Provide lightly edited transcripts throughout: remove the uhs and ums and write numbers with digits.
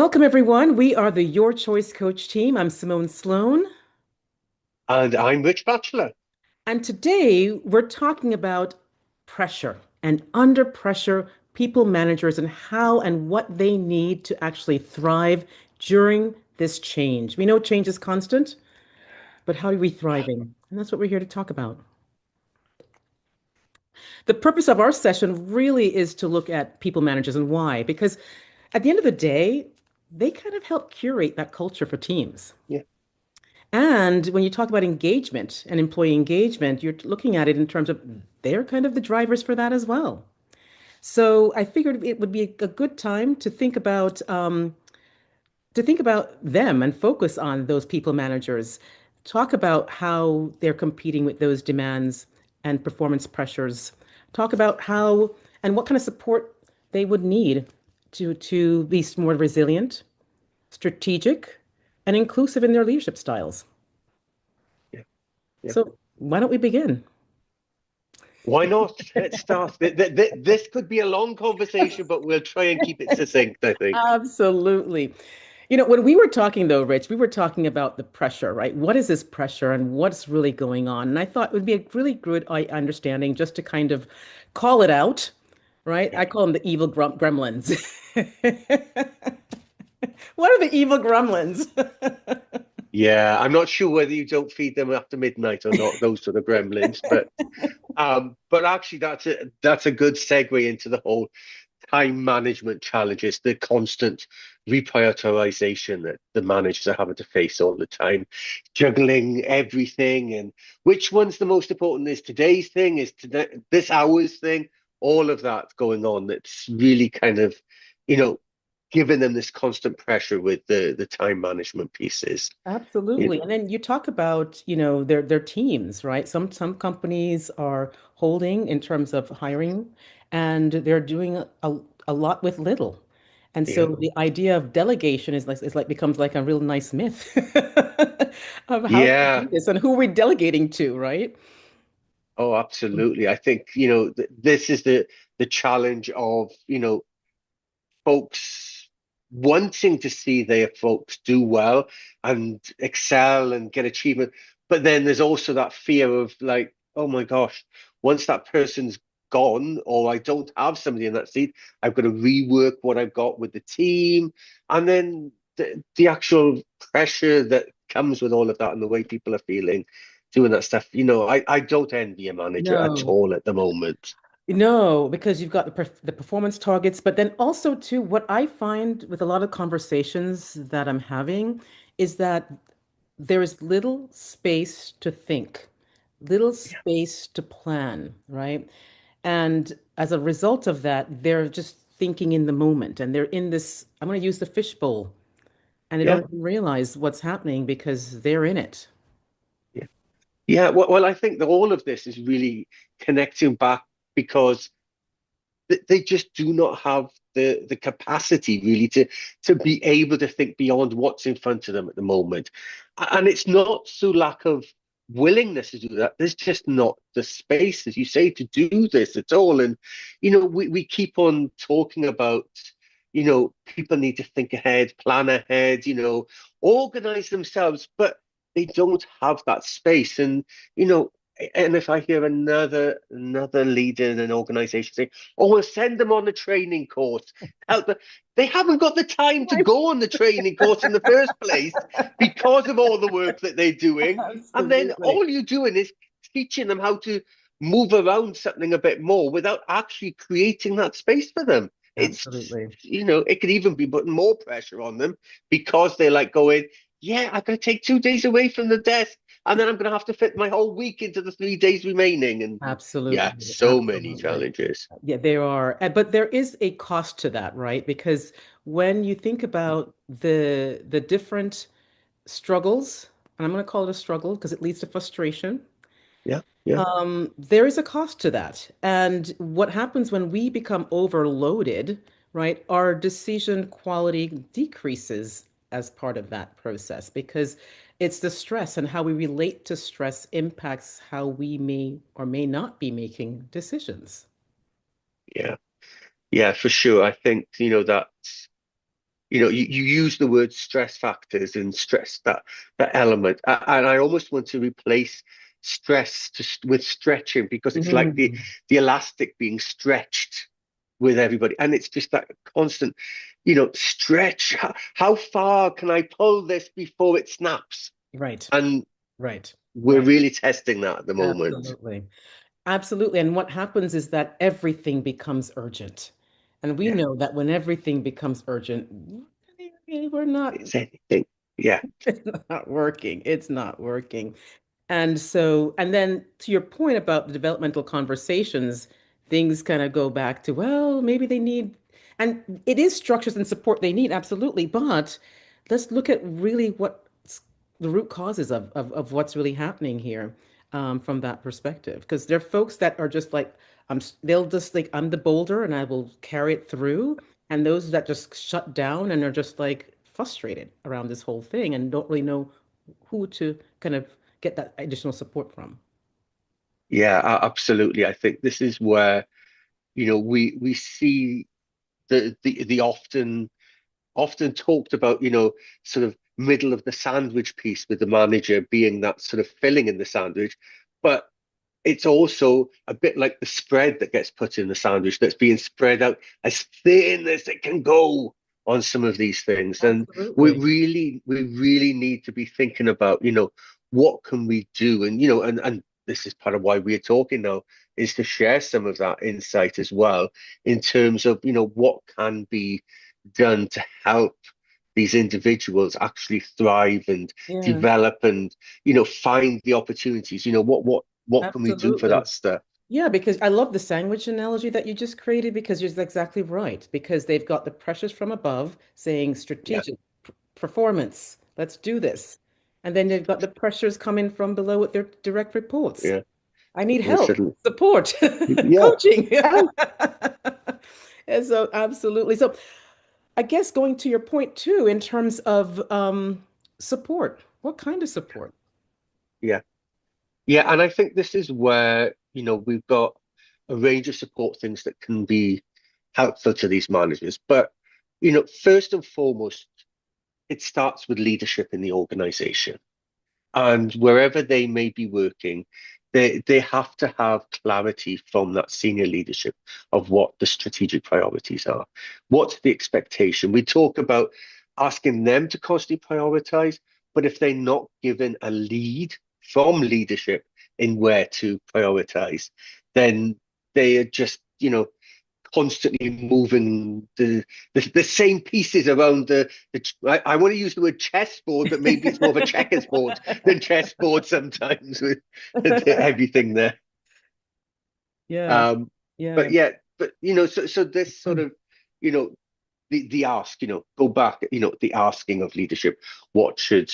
Welcome, everyone. We are the Your Choice Coach team. I'm Simone Sloan. And I'm Rich Batchelor. And today we're talking about pressure and under pressure people managers and how and what they need to actually thrive during this change. We know change is constant, but how are we thriving? And that's what we're here to talk about. The purpose of our session really is to look at people managers and why, because at the end of the day, they kind of help curate that culture for teams. Yeah, And when you talk about engagement and employee engagement, you're looking at it in terms of they're kind of the drivers for that as well. So I figured it would be a good time to think about them and focus on those people managers. Talk about how they're competing with those demands and performance pressures. Talk about how and what kind of support they would need to be more resilient, strategic, and inclusive in their leadership styles. yeah, yeah. So why don't we begin? Why not? Let's start. This could be a long conversation, but we'll try and keep it succinct, I think. Absolutely. When we were talking though, Rich, we were talking about the pressure, right? What is this pressure and what's really going on? And I thought it would be a really good understanding just to kind of call it out, right? Yeah. I call them the evil gremlins. What are the evil gremlins? Yeah, I'm not sure whether you don't feed them after midnight or not, those sort of gremlins, but actually that's a good segue into the whole time management challenges, the constant reprioritization that the managers are having to face all the time, juggling everything and which one's the most important is today's thing, is today this hour's thing, all of that going on. It's really kind of, you know, giving them this constant pressure with the time management pieces. You Absolutely. And then you talk about, their teams, right? Some companies are holding in terms of hiring and they're doing a lot with little. And yeah. so the idea of delegation is like becomes like a real nice myth of how do we Yeah. do this and who are we delegating to, right? Oh, absolutely. I think, th this is the challenge of, folks wanting to see their folks do well and excel and get achievement. But then there's also that fear of like, oh my gosh, once that person's gone or I don't have somebody in that seat, I've got to rework what I've got with the team. And then the actual pressure that comes with all of that and the way people are feeling doing that stuff, I don't envy a manager at No. all at the moment. No, because you've got the performance targets, but then also too, what I find with a lot of conversations that I'm having is that there is little space to think, little space to plan, right? And as a result of that, they're just thinking in the moment and they're in this, I'm going to use the fishbowl, and they Yeah. don't even realize what's happening because they're in it. Yeah. Yeah, well, I think that all of this is really connecting back because they just do not have the capacity really to be able to think beyond what's in front of them at the moment. And it's not through lack of willingness to do that. There's just not the space, as you say, to do this at all. And we keep on talking about, people need to think ahead, plan ahead, organize themselves, but they don't have that space. And you know, and if I hear another leader in an organization say, "Oh, we'll send them on a training course," help them, they haven't got the time to go on the training course in the first place because of all the work that they're doing. And then Absolutely. all you're doing is teaching them how to move around something a bit more without actually creating that space for them. It's, Absolutely. it could even be putting more pressure on them because they're like going, yeah, I've got to take 2 days away from the desk and then I'm going to have to fit my whole week into the 3 days remaining. And yeah, Absolutely. so many Absolutely. challenges. Yeah, there are, but there is a cost to that, right? Because when you think about the different struggles, and I'm going to call it a struggle because it leads to frustration, Yeah, yeah, there is a cost to that. And what happens when we become overloaded, right? Our decision quality decreases as part of that process because it's the stress and how we relate to stress impacts how we may or may not be making decisions. yeah, yeah, for sure. I think, that. you use the word stress factors and stress that element, and I almost want to replace with stretching because it's like Mhm. the elastic being stretched with everybody, and it's just that constant, stretch. How far can I pull this before it snaps? Right, And right, we're right. really testing that at the moment. Absolutely. Absolutely. And what happens is that everything becomes urgent. And we Yeah, know that when everything becomes urgent, we're not, it's anything. Yeah, it's not working. It's not working. And so, and then to your point about the developmental conversations, things kind of go back to, well, maybe they need, and it is structures and support they need, absolutely. But let's look at really what the root causes of what's really happening here from that perspective. Because there are folks that are just like, they'll just like, I'm the boulder and I will carry it through. And those that just shut down and are just like frustrated around this whole thing and don't really know who to kind of get that additional support from. yeah, absolutely. I think this is where, we see the often talked about, sort of middle of the sandwich piece with the manager being that sort of filling in the sandwich. But it's also a bit like the spread that gets put in the sandwich that's being spread out as thin as it can go on some of these things. And Absolutely. we really need to be thinking about, what can we do? And, and this is part of why we're talking now, is to share some of that insight as well in terms of, what can be done to help these individuals actually thrive and Yeah, develop and find the opportunities. What can we do for absolutely. that stuff? Yeah, because I love the sandwich analogy that you just created because you're exactly right. Because they've got the pressures from above saying Yeah, strategic performance, let's do this. And then they've got the pressures coming from below with their direct reports. yeah. I need And help, suddenly, support, yeah, coaching. help. And so, absolutely. So, I guess going to your point too, in terms of support, what kind of support? Yeah, yeah. And I think this is where, we've got a range of support things that can be helpful to these managers. But, first and foremost, it starts with leadership in the organization. And wherever they may be working, they have to have clarity from that senior leadership of what the strategic priorities are. What's the expectation? We talk about asking them to constantly prioritize, but if they're not given a lead from leadership in where to prioritize, then they are just, constantly moving the same pieces around I want to use the word chessboard, but maybe it's more of a checkers board than chessboard sometimes with everything there. Yeah, Um, but yeah, yeah, but so this sort of, you know, the ask, go back, the asking of leadership. What should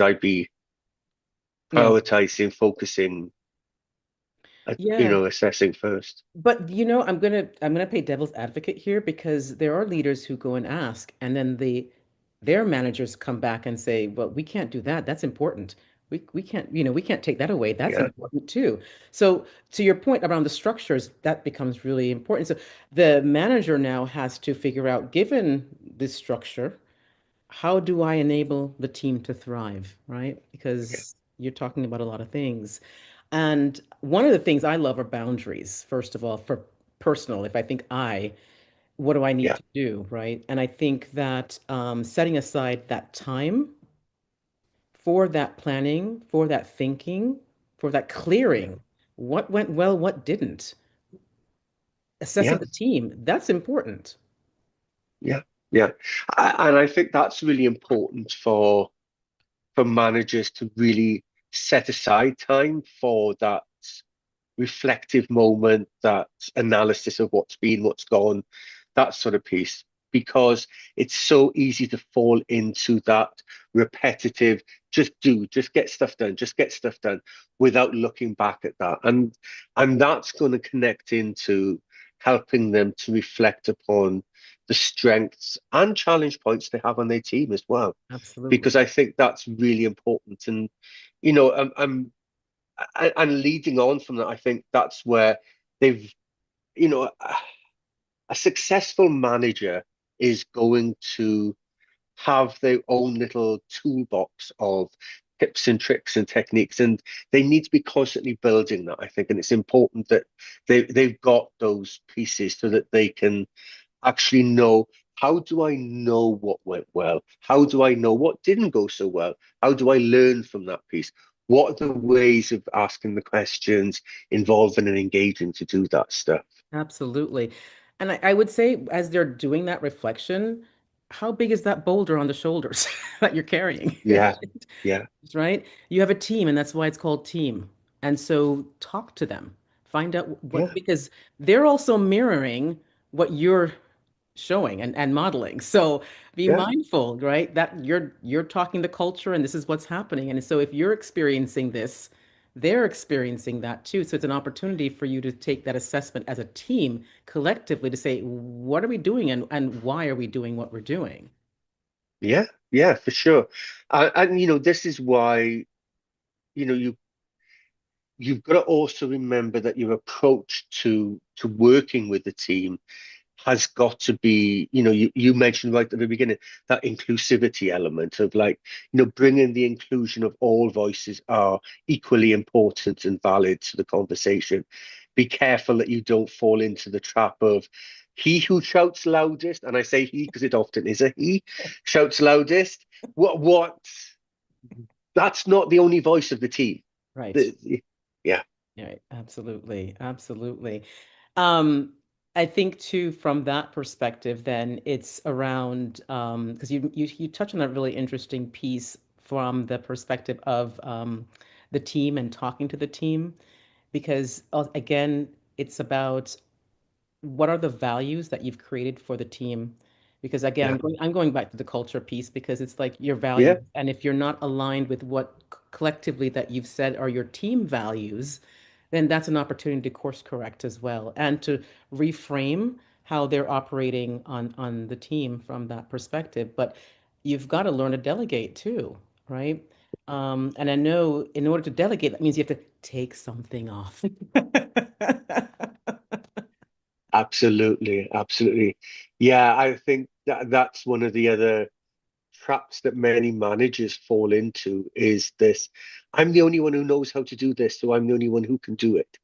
I be yeah, prioritizing, focusing, yeah. assessing first? But I'm gonna play devil's advocate here because there are leaders who go and ask, and then their managers come back and say, "Well, we can't do that. That's important. We can't, we can't take that away. That's Yeah, important too." So to your point around the structures, that becomes really important. So the manager now has to figure out, given this structure, how do I enable the team to thrive, right? yeah, Because you're talking about a lot of things. And one of the things I love are boundaries, first of all, for personal. If I think what do I need yeah, to do, right? And I think that setting aside that time for that planning, for that thinking, for that yeah, clearing, what went well, what didn't, assessing yeah. the team, that's important. Yeah, yeah, and I think that's really important for managers to really set aside time for that reflective moment, that analysis of what's been, what's gone, that sort of piece, because it's so easy to fall into that repetitive, just get stuff done, just get stuff done without looking back at that. And that's going to connect into helping them to reflect upon the strengths and challenge points they have on their team as well. Absolutely. Because I think that's really important. And, and leading on from that, I think that's where they've, you know, a successful manager. is going to have their own little toolbox of tips and tricks and techniques, and they need to be constantly building that, I think. And it's important that they've got those pieces so that they can actually know, how do I know what went well? How do I know what didn't go so well? How do I learn from that piece? What are the ways of asking the questions, involving and engaging to do that stuff? Absolutely. And I would say, as they're doing that reflection, how big is that boulder on the shoulders that you're carrying? Yeah, yeah, Right? You have a team, and that's why it's called team. And so talk to them, find out what, yeah, because they're also mirroring what you're showing and modeling. So be yeah. mindful, right? That you're talking the culture and this is what's happening. And so if you're experiencing this, they're experiencing that too. So it's an opportunity for you to take that assessment as a team collectively to say, what are we doing and why are we doing what we're doing? Yeah, yeah, for sure. And this is why, you you've got to also remember that your approach to working with the team has got to be, you mentioned right at the beginning, that inclusivity element of, like, bringing the inclusion of all voices are equally important and valid to the conversation. Be careful that you don't fall into the trap of he who shouts loudest, and I say he because it often is a he, shouts loudest. What? That's not the only voice of the team. Right. Yeah, Yeah, absolutely. Absolutely. Um, I think too, from that perspective, then it's around because you touch on a really interesting piece from the perspective of the team and talking to the team, because again, it's about what are the values that you've created for the team? Because again, yeah, I'm going back to the culture piece because it's like your values, yeah. and if you're not aligned with what collectively that you've said are your team values, then that's an opportunity to course correct as well and to reframe how they're operating on the team from that perspective. But you've got to learn to delegate too, right? And I know in order to delegate, that means you have to take something off. Absolutely, absolutely. Yeah, I think that's one of the other traps that many managers fall into, is this, I'm the only one who knows how to do this, so I'm the only one who can do it,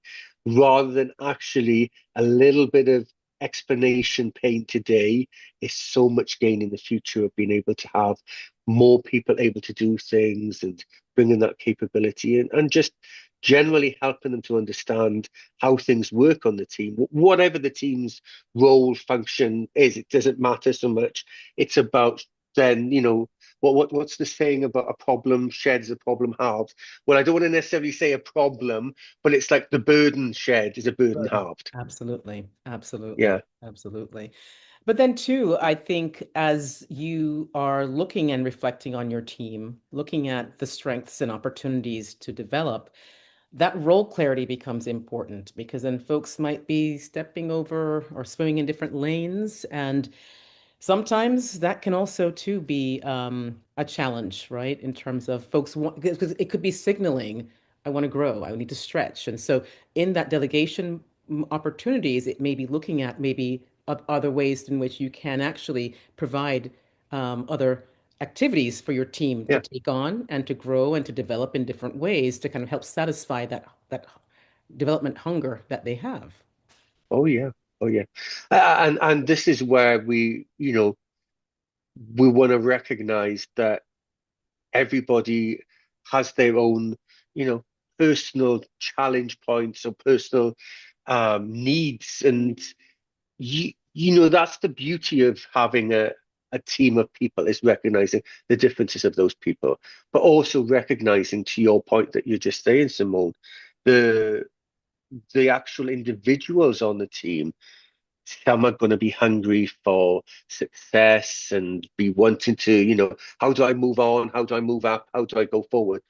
rather than actually a little bit of explanation pain today is so much gain in the future of being able to have more people able to do things and bringing that capability in, and just generally helping them to understand how things work on the team. Whatever the team's role function is, it doesn't matter so much. It's about, then, what's the saying about a problem shared is a problem halved? Well, I don't want to necessarily say a problem, but it's like the burden shared is a burden Burden. halved. Absolutely. Absolutely. Yeah, Absolutely. But then, too, I think as you are looking and reflecting on your team, looking at the strengths and opportunities to develop, that role clarity becomes important because then folks might be stepping over or swimming in different lanes. And sometimes that can also too be a challenge, right? In terms of folks want, because it could be signaling, I want to grow, I need to stretch. And so in that delegation opportunities, it may be looking at maybe other ways in which you can actually provide other activities for your team to yeah. take on and to grow and to develop in different ways to kind of help satisfy that development hunger that they have. Oh yeah, oh yeah. And this is where we want to recognize that everybody has their own, you know, personal challenge points or personal needs, and that's the beauty of having a team of people, is recognizing the differences of those people, but also recognizing, to your point that you're just saying, Simone, the the actual individuals on the team. Some are going to be hungry for success and be wanting to, how do I move on? How do I move up? How do I go forward?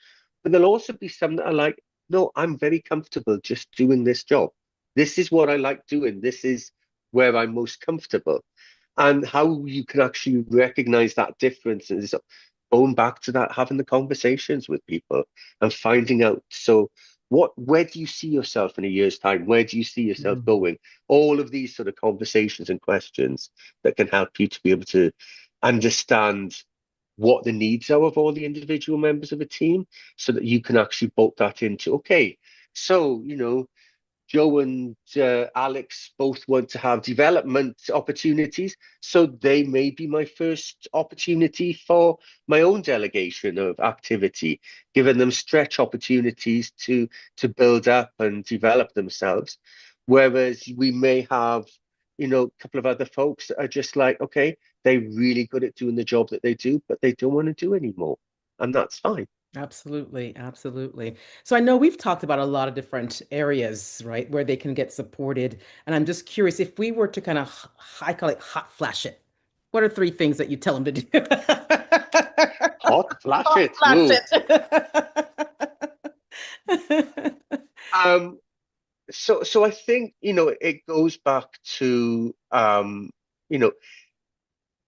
But there'll also be some that are like, no, I'm very comfortable just doing this job. This is what I like doing. This is where I'm most comfortable. And how you can actually recognize that difference is going back to that, having the conversations with people and finding out. So, where do you see yourself in a year's time? Where do you see yourself Mm. going? All of these sort of conversations and questions that can help you to be able to understand what the needs are of all the individual members of a team so that you can actually bolt that into, okay, so, Joe and Alex both want to have development opportunities, so they may be my first opportunity for my own delegation of activity, giving them stretch opportunities to build up and develop themselves. Whereas we may have, a couple of other folks that are just like, okay, they're really good at doing the job that they do, but they don't want to do anymore, and that's fine. Absolutely, absolutely. So I know we've talked about a lot of different areas, right, where they can get supported. And I'm just curious if we were to kind of, I call it hot flash it. What are three things that you tell them to do? Hot flash Hot it. flash Woo. it. Um, so I think, it goes back to you know,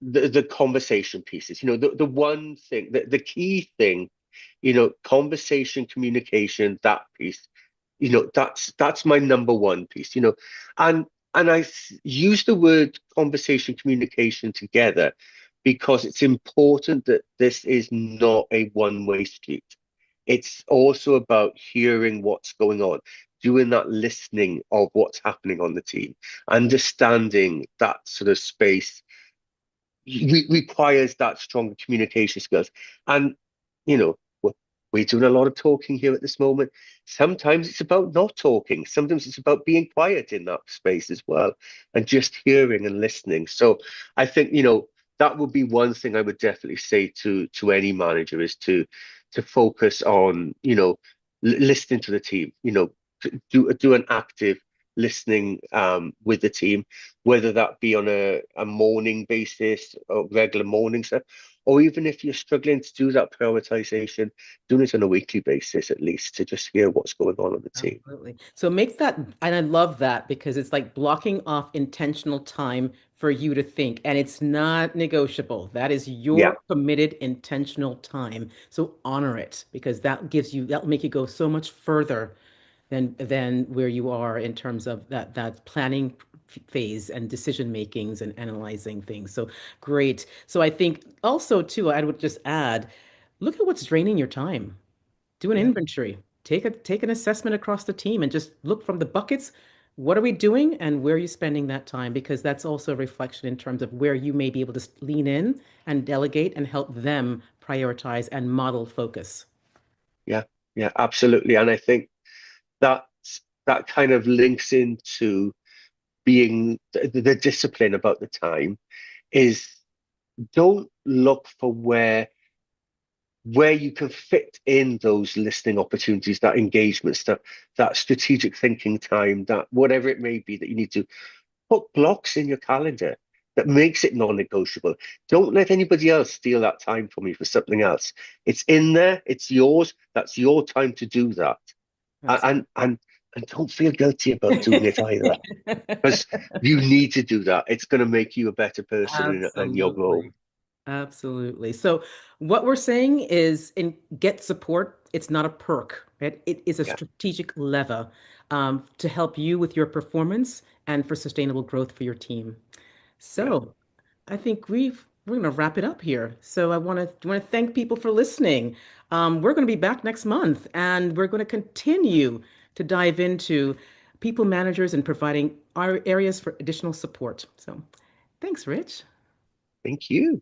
the conversation pieces. The one thing, the key thing, conversation, communication, that piece, that's my number one piece, and use the word conversation, communication together because it's important that this is not a one-way street. It's also about hearing what's going on, doing that listening of what's happening on the team, understanding that sort of space requires that strong communication skills. And, we're doing a lot of talking here at this moment. Sometimes it's about not talking. Sometimes it's about being quiet in that space as well and just hearing and listening. So I think, that would be one thing I would definitely say to any manager is to focus on, listening to the team, do an active listening with the team, whether that be on a morning basis or regular morning stuff, or even if you're struggling to do that prioritization, doing it on a weekly basis at least to just hear what's going on the team. Absolutely. So make that, and I love that because it's like blocking off intentional time for you to think, and it's not negotiable. That is Yeah, your committed intentional time. So honor it because that'll make you go so much further than where you are in terms of that planning phase and decision makings and analyzing things. So great. So I think also too, I would just add, look at what's draining your time. Do an yeah, inventory. Take an assessment across the team and just look from the buckets. What are we doing and where are you spending that time? Because that's also a reflection in terms of where you may be able to lean in and delegate and help them prioritize and model focus. yeah, yeah, absolutely. And I think that that kind of links into being the discipline about the time is don't look for where you can fit in those listening opportunities, that engagement stuff, that strategic thinking time, that whatever it may be that you need to put blocks in your calendar that makes it non-negotiable. Don't let anybody else steal that time from you for something else. It's in there, it's yours, that's your time to do that. And Absolutely. and and don't feel guilty about doing it either. Because you need to do that. It's going to make you a better person in your role. Absolutely. Absolutely. So what we're saying is in get support, it's not a perk, right? It is a Yeah, strategic lever to help you with your performance and for sustainable growth for your team. yeah. So I think we're going to wrap it up here. So I want to thank people for listening. We're going to be back next month, and we're going to continue to dive into people managers and providing our areas for additional support. So thanks, Rich. Thank you.